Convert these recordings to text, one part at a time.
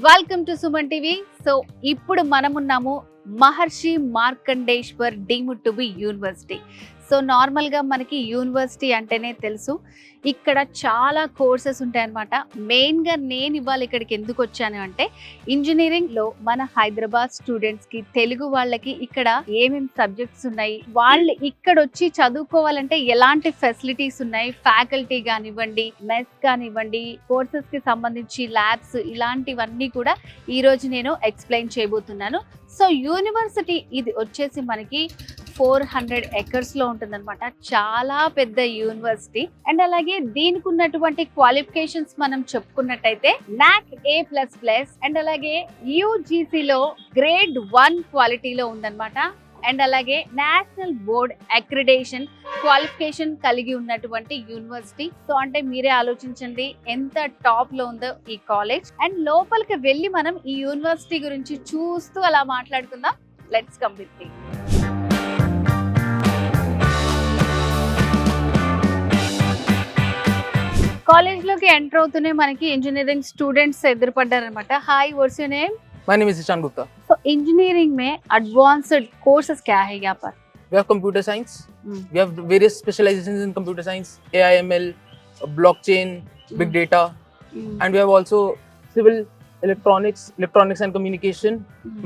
Welcome to Suman TV. So ఇప్పుడు మనమున్నాము Maharshi Markandeshwar deemed to be university. So నార్మల్గా మనకి యూనివర్సిటీ అంటేనే తెలుసు, ఇక్కడ చాలా కోర్సెస్ ఉంటాయన్నమాట. మెయిన్గా నేను ఇవాళ ఇక్కడికి ఎందుకు వచ్చాను అంటే, ఇంజనీరింగ్లో మన హైదరాబాద్ స్టూడెంట్స్కి, తెలుగు వాళ్ళకి ఇక్కడ ఏమేమి సబ్జెక్ట్స్ ఉన్నాయి, వాళ్ళు ఇక్కడ వచ్చి చదువుకోవాలంటే ఎలాంటి ఫెసిలిటీస్ ఉన్నాయి, ఫ్యాకల్టీ కానివ్వండి, మెస్ కానివ్వండి, కోర్సెస్కి సంబంధించి ల్యాబ్స్, ఇలాంటివన్నీ కూడా ఈరోజు నేను ఎక్స్ప్లెయిన్ చేయబోతున్నాను. సో యూనివర్సిటీ ఇది వచ్చేసి మనకి 400 ఎకర్స్లో ఉంటుందన్నమాట. చాలా పెద్ద యూనివర్సిటీ. అండ్ అలాగే దీనికి ఉన్నటువంటి క్వాలిఫికేషన్స్ మనం చెప్పుకున్నట్టయితే NAC A++ అండ్ అలాగే UGCలో గ్రేడ్ 1 క్వాలిటీలో ఉందన్నమాట. అండ్ అలాగే నేషనల్ బోర్డ్ అక్రిడేషన్ క్వాలిఫికేషన్ కలిగి ఉన్నటువంటి యూనివర్సిటీ. సో అంటే మీరే ఆలోచించండి ఎంత టాప్ లో ఉందో ఈ కాలేజ్. అండ్ లోపలికి వెళ్ళి మనం ఈ యూనివర్సిటీ గురించి చూస్తూ అలా మాట్లాడుకుందాం. Let's come with me. College లోకి ఎంటర్ అవుతూనే మనకి ఇంజనీరింగ్ స్టూడెంట్స్ ఎదురుపడ్డారనమాట. Hi, what's your name? My name is Ishan Gupta. So engineering में advanced courses क्या है यहाँ पर? We have computer science. We have various specializations in computer science, AI, ML, blockchain, big data, and we have also civil electronics and communication,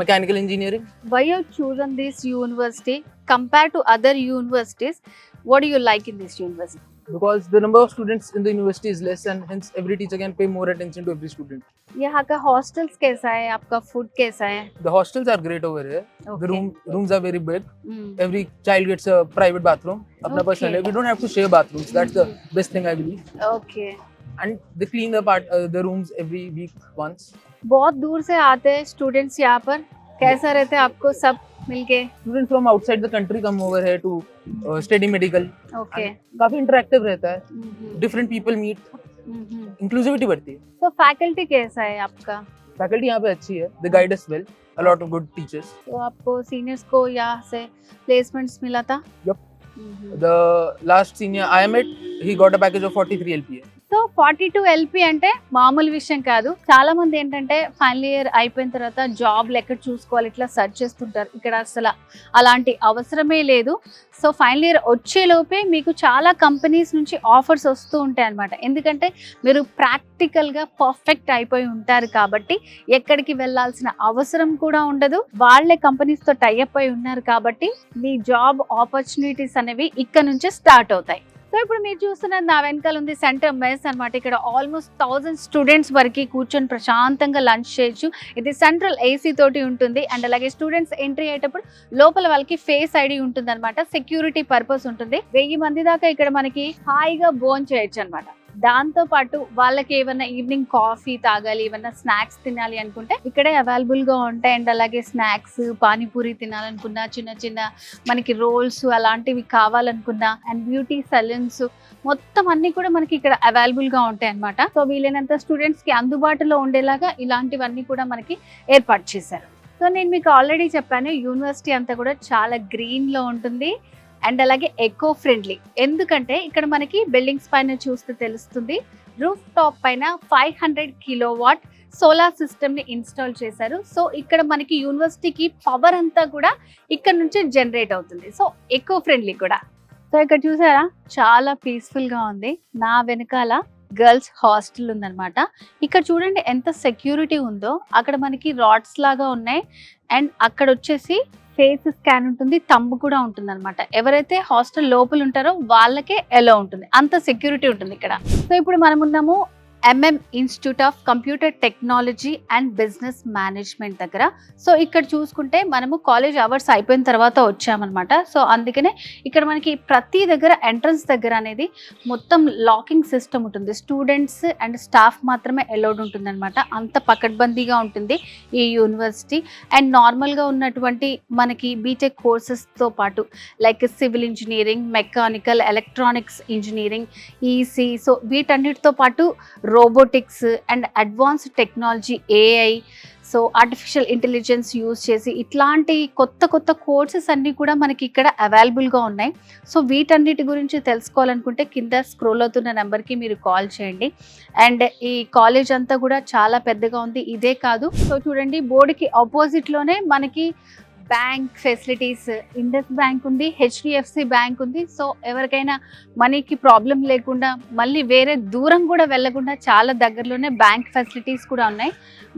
mechanical engineering. Why you chosen this university compared to other universities? What do you like in this university? Because the number of students in the university is less, and hence every teacher can pay more attention to every student. यहाँ का hostels कैसा है, आपका food कैसा है? The hostels are great over here. Okay. The rooms are very big. Every child gets a private bathroom. अपना personal है. We don't have to share bathrooms. That's the best thing I believe. Okay. And they clean the rooms every week once. बहुत दूर से आते हैं students यहाँ पर. कैसा रहता है आपको सब मिलके? Students from outside the country come over here to study medical. Okay. काफी इंटरेक्टिव रहता है. Different people meet. Inclusivity बढ़ती है. So faculty कैसा है आपका? Faculty यहाँ पे अच्छी है. They guide us well. A lot of good teachers. तो आपको seniors को यहाँ से placements मिला था? Yup. The last senior I met, he got a package of 43 LPA. So 42 LP అంటే మామూలు విషయం కాదు. చాలా మంది ఏంటంటే ఫైనల్ ఇయర్ అయిపోయిన తర్వాత జాబ్లు ఎక్కడ చూసుకోవాలి ఇట్లా సెర్చ్ చేస్తుంటారు. ఇక్కడ అసలు అలాంటి అవసరమే లేదు. సో ఫైనల్ ఇయర్ వచ్చేలోపే మీకు చాలా కంపెనీస్ నుంచి ఆఫర్స్ వస్తూ ఉంటాయి అన్నమాట. ఎందుకంటే మీరు ప్రాక్టికల్గా పర్ఫెక్ట్ అయిపోయి ఉంటారు కాబట్టి ఎక్కడికి వెళ్ళాల్సిన అవసరం కూడా ఉండదు. వాళ్ళే కంపెనీస్తో టైఅప్ అయి ఉన్నారు కాబట్టి మీ జాబ్ ఆపర్చునిటీస్ అనేవి ఇక్కడ నుంచే స్టార్ట్ అవుతాయి. సో ఇప్పుడు మీరు చూస్తున్నది నా వెనకాల ఉంది సెంటర్ మెస్ అనమాట. ఇక్కడ ఆల్మోస్ట్ 1000 స్టూడెంట్స్ వరకు కూర్చొని ప్రశాంతంగా లంచ్ చేయొచ్చు. ఇది సెంట్రల్ AC తోటి ఉంటుంది. అండ్ అలాగే స్టూడెంట్స్ ఎంట్రీ అయ్యేటప్పుడు లోపల వాళ్ళకి ఫేస్ ID ఉంటుంది అనమాట. సెక్యూరిటీ పర్పస్ ఉంటుంది. 1000 మంది దాకా ఇక్కడ మనకి హాయిగా భోజనం చేయొచ్చు అనమాట. దాంతో పాటు వాళ్ళకి ఏమన్నా ఈవినింగ్ కాఫీ తాగాలి, ఏమన్నా స్నాక్స్ తినాలి అనుకుంటే ఇక్కడే అవైలబుల్ గా ఉంటాయి. అండ్ అలాగే స్నాక్స్, పానీపూరి తినాలనుకున్నా, చిన్న చిన్న మనకి రోల్స్ అలాంటివి కావాలనుకున్నా, అండ్ బ్యూటీ సలూన్స్ మొత్తం అన్ని కూడా మనకి ఇక్కడ అవైలబుల్ గా ఉంటాయి అన్నమాట. సో వీలైనంత స్టూడెంట్స్ కి అందుబాటులో ఉండేలాగా ఇలాంటివన్నీ కూడా మనకి ఏర్పాటు చేశారు. సో నేను మీకు ఆల్రెడీ చెప్పాను, యూనివర్సిటీ అంతా కూడా చాలా గ్రీన్ లో ఉంటుంది. అండ్ అలాగే ఎకో ఫ్రెండ్లీ. ఎందుకంటే ఇక్కడ మనకి బిల్డింగ్స్ పైన చూస్తే తెలుస్తుంది, రూఫ్ టాప్ పైన 500 కిలోవాట్ సోలార్ సిస్టమ్ ని ఇన్స్టాల్ చేశారు. సో ఇక్కడ మనకి యూనివర్సిటీకి పవర్ అంతా కూడా ఇక్కడ నుంచి జనరేట్ అవుతుంది. సో ఎకో ఫ్రెండ్లీ కూడా. సో ఇక్కడ చూసారా చాలా పీస్ఫుల్ గా ఉంది. నా వెనకాల గర్ల్స్ హాస్టల్ ఉందన్నమాట. ఇక్కడ చూడండి ఎంత సెక్యూరిటీ ఉందో. అక్కడ మనకి రాడ్స్ లాగా ఉన్నాయి. అండ్ అక్కడ వచ్చేసి ఫేస్ స్కాన్ ఉంటుంది, తంబు కూడా ఉంటుంది అనమాట. ఎవరైతే హాస్టల్ లోపల ఉంటారో వాళ్ళకే ఎలా ఉంటుంది, అంత సెక్యూరిటీ ఉంటుంది ఇక్కడ. సో ఇప్పుడు మనం ఉన్నాము MM institute of computer technology and business management దగ్గర. సో ఇక్కడ చూసుకుంటే మనము కాలేజ్ అవర్స్ అయిపోయిన తర్వాత వచ్చామన్నమాట. సో అందుకనే ఇక్కడ మనకి ప్రతి దగ్గర ఎంట్రన్స్ దగ్గర అనేది మొత్తం లాకింగ్ సిస్టమ్ ఉంటుంది. స్టూడెంట్స్ అండ్ స్టాఫ్ మాత్రమే అలౌడ్ ఉంటుంది అనమాట. అంత పకడ్బందీగా ఉంటుంది ఈ యూనివర్సిటీ. అండ్ నార్మల్గా ఉన్నటువంటి మనకి బీటెక్ కోర్సెస్తో పాటు like civil engineering, mechanical, electronics engineering, EC, so వీటన్నిటితో పాటు robotics and advanced technology, AI, so artificial intelligence use చేసి ఇట్లాంటి కొత్త కొత్త కోర్సెస్ అన్నీ కూడా మనకి ఇక్కడ అవైలబుల్గా ఉన్నాయి. సో వీటన్నిటి గురించి తెలుసుకోవాలనుకుంటే కింద స్క్రోల్ అవుతున్న నెంబర్కి మీరు కాల్ చేయండి. అండ్ ఈ కాలేజ్ అంతా కూడా చాలా పెద్దగా ఉంది. ఇదే కాదు, సో చూడండి బోర్డుకి ఆపోజిట్లోనే మనకి బ్యాంక్ ఫెసిలిటీస్, ఇండస్ బ్యాంక్ ఉంది, హెచ్డిఎఫ్సి బ్యాంక్ ఉంది. సో ఎవరికైనా మనీకి ప్రాబ్లం లేకుండా మళ్ళీ వేరే దూరం కూడా వెళ్ళకుండా చాలా దగ్గరలోనే బ్యాంక్ ఫెసిలిటీస్ కూడా ఉన్నాయి.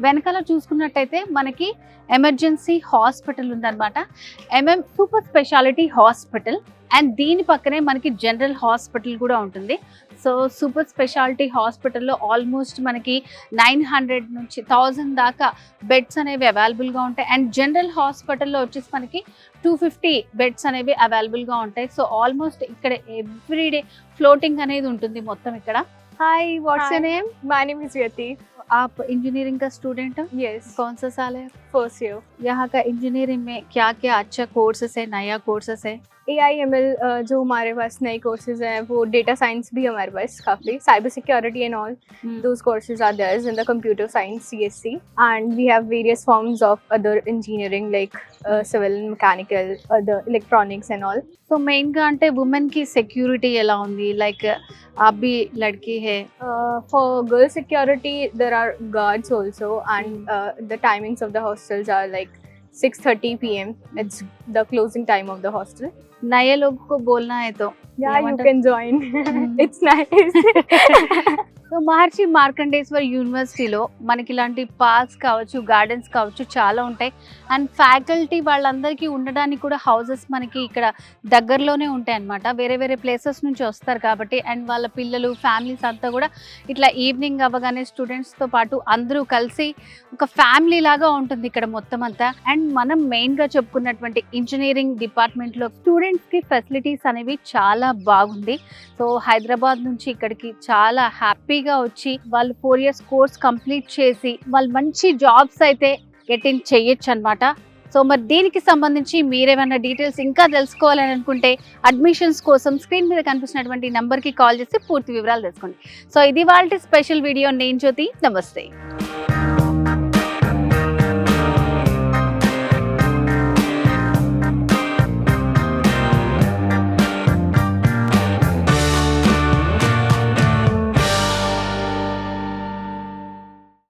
వెనకాల చూసుకున్నట్టయితే మనకి ఎమర్జెన్సీ హాస్పిటల్ ఉందన్నమాట, సూపర్ స్పెషాలిటీ హాస్పిటల్. అండ్ దీని పక్కనే మనకి జనరల్ హాస్పిటల్ కూడా ఉంటుంది. సో సూపర్ స్పెషాలిటీ హాస్పిటల్లో ఆల్మోస్ట్ మనకి 900 నుంచి 1000 దాకా బెడ్స్ అనేవి అవైలబుల్గా ఉంటాయి. అండ్ జనరల్ హాస్పిటల్లో వచ్చేసి మనకి 250 బెడ్స్ అనేవి అవైలబుల్గా ఉంటాయి. సో ఆల్మోస్ట్ ఇక్కడ ఎవ్రీడే ఫ్లోటింగ్ అనేది ఉంటుంది మొత్తం ఇక్కడ. Hi, what's your name? My name is Yati. आप इंजीनियरिंग का स्टूडेंट हो? Yes. कौन सा साल है? First year. यहाँ का इंजीनियरिंग में क्या क्या अच्छा कोर्सेस है, नया कोर्सेस है? AIML जो हमारे पास नए कोर्सेज हैं वो डेटा साइंस भी हमारे पास काफ़ी, cyber security and all those courses are there in the computer science CSC, and we have various forms of other engineering like civil and mechanical, other electronics and all. So main గా అంటే women కి security ఎలా ఉంది? Like అబ్బి లడ్కి హే. For girl security there are guards also, and the timings of the hostels are like 6:30 p.m. It's the closing time of the hostel. नए लोगों को बोलना है तो Yeah, you want can join. It's nice. So Maharshi Markandeshwar యూనివర్సిటీలో మనకి ఇలాంటి parks కావచ్చు, గార్డెన్స్ కావచ్చు చాలా ఉంటాయి. అండ్ ఫ్యాకల్టీ వాళ్ళందరికీ ఉండడానికి కూడా హౌసెస్ మనకి ఇక్కడ దగ్గరలోనే ఉంటాయి అన్నమాట. వేరే వేరే ప్లేసెస్ నుంచి వస్తారు కాబట్టి, అండ్ వాళ్ళ పిల్లలు ఫ్యామిలీస్ అంతా కూడా ఇట్లా ఈవినింగ్ అవ్వగానే స్టూడెంట్స్తో పాటు అందరూ కలిసి ఒక ఫ్యామిలీ లాగా ఉంటుంది ఇక్కడ మొత్తం అంతా. అండ్ మనం మెయిన్గా చెప్పుకున్నటువంటి ఇంజనీరింగ్ డిపార్ట్మెంట్లో స్టూడెంట్స్కి ఫెసిలిటీస్ అనేవి చాలా బాగుంది. సో హైదరాబాద్ నుంచి ఇక్కడికి చాలా హ్యాపీగా వచ్చి వాళ్ళు 4 years కోర్స్ కంప్లీట్ చేసి వాళ్ళు మంచి జాబ్స్ అయితే గెట్ ఇన్ చెయ్యొచ్చు అనమాట. సో మరి దీనికి సంబంధించి మీరేమైనా డీటెయిల్స్ ఇంకా తెలుసుకోవాలని అనుకుంటే అడ్మిషన్స్ కోసం స్క్రీన్ మీద కనిపిస్తున్నటువంటి నెంబర్కి కాల్ చేసి పూర్తి వివరాలు తెలుసుకోండి. సో ఇది వాళ్ళ స్పెషల్ వీడియో. నేను జ్యోతి, నమస్తే.